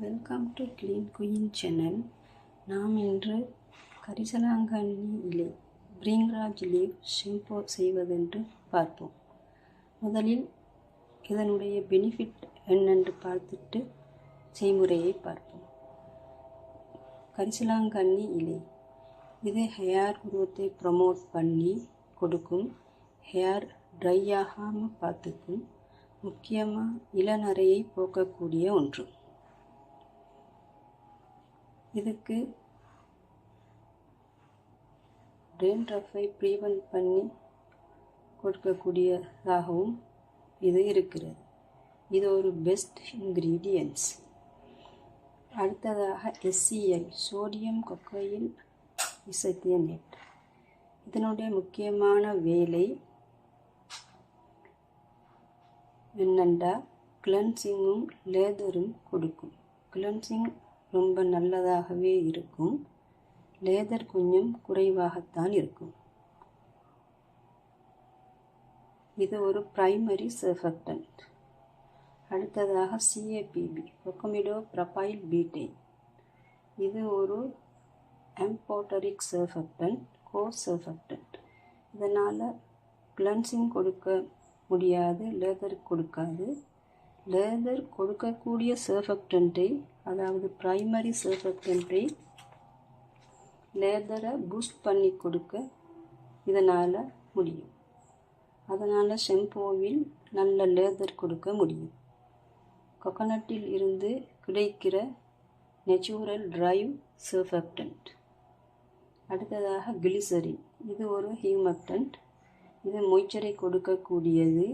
Welcome to clean queen channel. நாம் இன்று கரிசலாங்கண்ணி இலை பிரிங்ராஜ் லீவ் ஷாம்பு செய்வதென்று பார்ப்போம். முதலில் இதனுடைய பெனிஃபிட் என்னென்று பார்த்துட்டு செய்முறையை பார்ப்போம். கரிசலாங்கண்ணி இலை இது ஹேர் குரோத்தை ப்ரமோட் பண்ணி கொடுக்கும், ஹேர் ட்ரை ஆகாமல் பார்த்துக்கும், முக்கியமாக இளநரையை போக்கக்கூடிய ஒன்று. இதுக்கு டேண்ட்ரஃபை ப்ரிவென்ட் பண்ணி கொடுக்கக்கூடியதாகவும் இது இருக்கிறது. இது ஒரு பெஸ்ட் இன்க்ரீடியன்ட்ஸ். அடுத்ததாக SCI சோடியம் கொக்கையில் இசத்தியனேட். இதனுடைய முக்கியமான வேலை என்னென்னா கிளென்சிங்கும் லேதரும் கொடுக்கும். கிளென்சிங் ரொம்ப நல்லதாகவே இருக்கும், லேதர் கொஞ்சம் குறைவாகத்தான் இருக்கும். இது ஒரு பிரைமரி சர்ஃபெக்டன்ட். அடுத்ததாக CAPB கொக்கமிடோ ப்ரொபைல் பீட்டைன். இது ஒரு எம்போட்டரிக் சர்ஃபெக்டன்ட், கோர் சர்ஃபெக்டன்ட். இதனால் கிளென்சிங் கொடுக்க முடியாது, லேதர் கொடுக்காது. லேதர் கொடுக்கக்கூடிய சர்ஃபெக்டன்ட்டை, அதாவது பிரைமரி சர்ஃபெக்டன்ட்டை லேதரை பூஸ்ட் பண்ணி கொடுக்க இதனால் முடியும். அதனால் ஷாம்பூவில் நல்ல லேதர் கொடுக்க முடியும். கொக்கனட்டில் இருந்து கிடைக்கிற நேச்சுரல் ட்ரைவ் சர்ஃபெக்டன்ட். அடுத்ததாக கிளிசரின். இது ஒரு ஹியூமக்டன்ட். இது மொய்ச்சரை கொடுக்கக்கூடியது.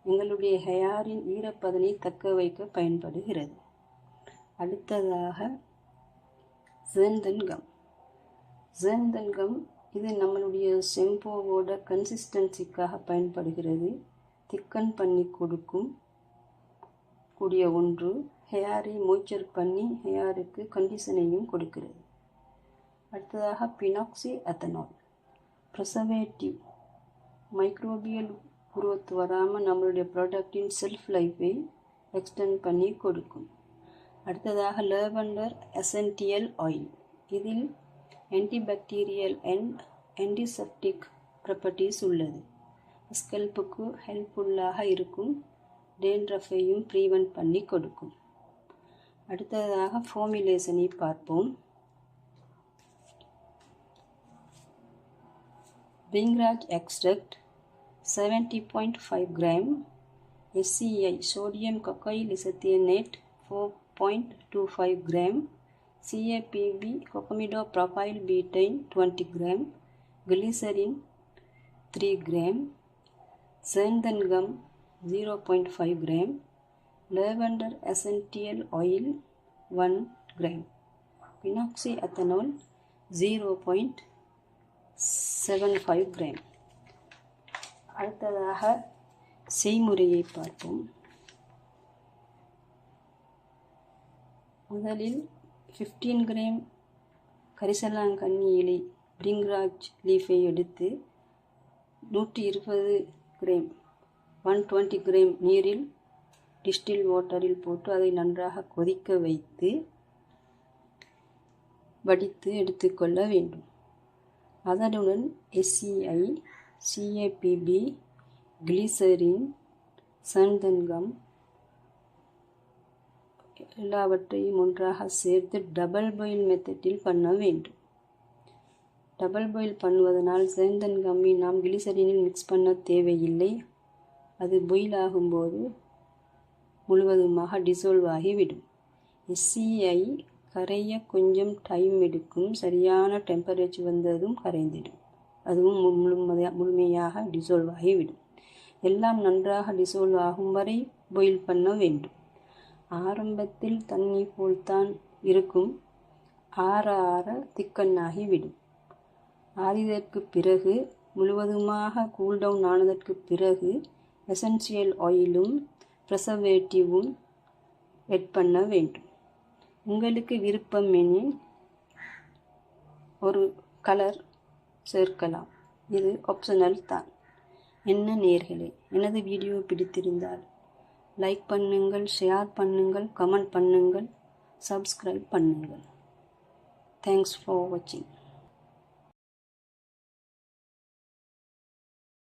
எங்களுடைய ஹேரின் ஈரப்பதனை தக்க வைக்க பயன்படுகிறது. அடுத்ததாக ஜேந்தன்கம். ஜேந்தன்கம் இது நம்மளுடைய ஷாம்பூவோட கன்சிஸ்டன்சிக்காக பயன்படுகிறது. திக்கன் பண்ணி கொடுக்கும் கூடிய ஒன்று. ஹேரை மொய்ச்சர் பண்ணி ஹேருக்கு கண்டிஷனையும் கொடுக்கிறது. அடுத்ததாக பினாக்சி எத்தனால். ப்ரிசர்வேட்டிவ் மைக்ரோபியல் குரோத் வராமல் நம்மளுடைய ப்ராடக்டின் செல்ஃப் லைஃபை எக்ஸ்டெண்ட் பண்ணி கொடுக்கும். அடுத்ததாக லேவெண்டர் எசென்டியல் ஆயில். இதில் ஆன்டிபாக்டீரியல் அண்ட் ஆன்டிசெப்டிக் ப்ராப்பர்ட்டிஸ் உள்ளது. ஸ்கல்ப்புக்கு ஹெல்ப்ஃபுல்லாக இருக்கும், டேண்ட்ரஃபையும் ப்ரிவென்ட் பண்ணி கொடுக்கும். அடுத்ததாக ஃபார்முலேஷனை பார்ப்போம். Bhringraj extract 70.5 gram, SCI sodium cocoyl isethionate 4.25 gram, CAPB cocamidopropyl betaine 20 gram, glycerin 3 gram, xanthan gum 0.5 gram, lavender essential oil 1 gram, phenoxyethanol 0.75 gram. அடுத்ததாக செய்முறையை பார்ப்போம். முதலில் 15 gram கரிசலாங்கண்ணி இலை பிரிங்ராஜ் லீஃபை எடுத்து 120 gram 120 gram நீரில் டிஸ்டில் வாட்டரில் போட்டு அதை நன்றாக கொதிக்க வைத்து வடித்து எடுத்துக்கொள்ள வேண்டும். அதனுடன் SCI CAPB கிளிசரின் ஜேந்தன்கம் எல்லாவற்றையும் ஒன்றாக சேர்த்து டபுள் பாயில் மெத்தடில் பண்ண வேண்டும். டபுள் பாயில் பண்ணுவதனால் ஜேந்தன்கம்மை நாம் கிளிசரினில் மிக்ஸ் பண்ண தேவையில்லை. அது பாயில் ஆகும்போது முழுவதுமாக டிசால்வ் ஆகிவிடும். SCI கரைய கொஞ்சம் டைம் எடுக்கும், சரியான டெம்பரேச்சர் வந்ததும் கரைந்திடும். அதுவும் முழுமையாக டிசால்வ் ஆகிவிடும். எல்லாம் நன்றாக டிசால்வ் ஆகும் வரை பாயில் பண்ண வேண்டும். ஆரம்பத்தில் தண்ணி போல்தான் இருக்கும், ஆற ஆற திக்கன்னாகிவிடும். ஆறியதற்கு பிறகு, முழுவதுமாக கூல்டவுன் ஆனதற்கு பிறகு எசென்சியல் ஆயிலும் ப்ரிசர்வேட்டிவும் ஆட் பண்ண வேண்டும். உங்களுக்கு விருப்பம் எனில் ஒரு கலர் சேர்க்கலாம், இது ஆப்ஷனல் தான். என்ன நேயர்களே, எனது வீடியோ பிடித்திருந்தால் லைக் பண்ணுங்கள், ஷேர் பண்ணுங்கள், கமெண்ட் பண்ணுங்கள். சப்ஸ்கிரைப் பண்ணுங்கள். தேங்க்ஸ் ஃபார் வாட்சிங்.